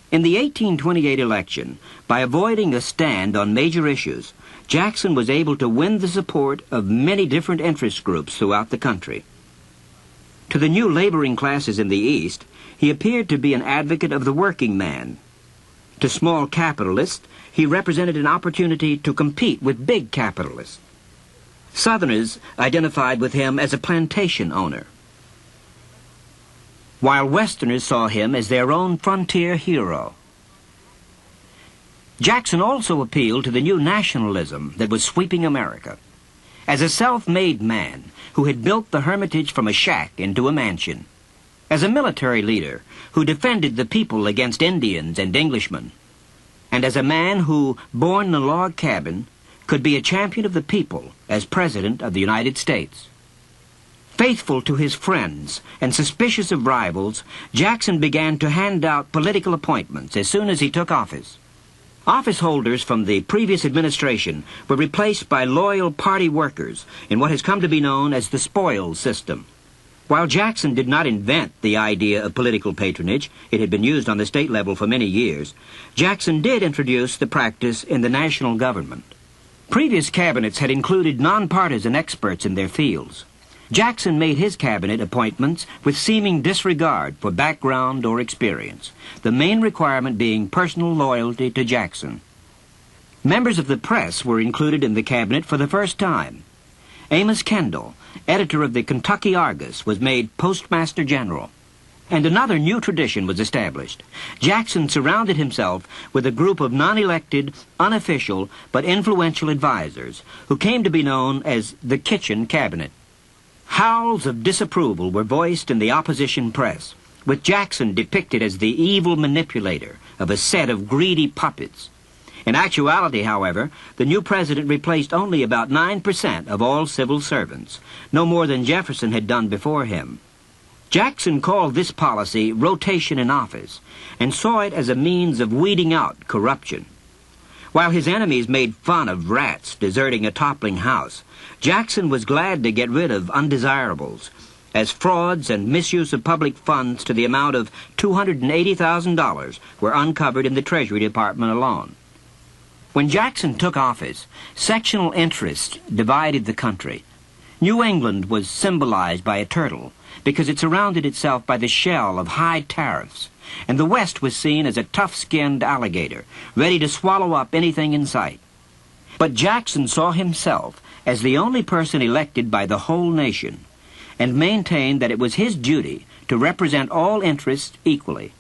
In the 1828 election, by avoiding a stand on major issues, Jackson was able to win the support of many different interest groups throughout the country. To the new laboring classes in the East, he appeared to be an advocate of the working man. To small capitalists, he represented an opportunity to compete with big capitalists. Southerners identified with him as a plantation owner, while Westerners saw him as their own frontier hero. Jackson also appealed to the new nationalism that was sweeping America. As a self-made man who had built the Hermitage from a shack into a mansion, as a military leader who defended the people against Indians and Englishmen, and as a man who, born in a log cabin, could be a champion of the people as President of the United States. Faithful to his friends and suspicious of rivals, Jackson began to hand out political appointments as soon as he took office. Office holders from the previous administration were replaced by loyal party workers in what has come to be known as the spoils system. While Jackson did not invent the idea of political patronage, it had been used on the state level for many years, Jackson did introduce the practice in the national government. Previous cabinets had included nonpartisan experts in their fields. Jackson made his cabinet appointments with seeming disregard for background or experience, the main requirement being personal loyalty to Jackson. Members of the press were included in the cabinet for the first time. Amos Kendall, editor of the Kentucky Argus, was made Postmaster General. And another new tradition was established. Jackson surrounded himself with a group of non-elected, unofficial, but influential advisors who came to be known as the Kitchen Cabinet. Howls of disapproval were voiced in the opposition press, with Jackson depicted as the evil manipulator of a set of greedy puppets. In actuality, however, the new president replaced only about 9% of all civil servants, no more than Jefferson had done before him. Jackson called this policy rotation in office and saw it as a means of weeding out corruption. While his enemies made fun of rats deserting a toppling house, Jackson was glad to get rid of undesirables, as frauds and misuse of public funds to the amount of $280,000 were uncovered in the Treasury Department alone. When Jackson took office, sectional interests divided the country. New England was symbolized by a turtle because it surrounded itself by the shell of high tariffs, and the West was seen as a tough-skinned alligator, ready to swallow up anything in sight. But Jackson saw himself as the only person elected by the whole nation, and maintained that it was his duty to represent all interests equally.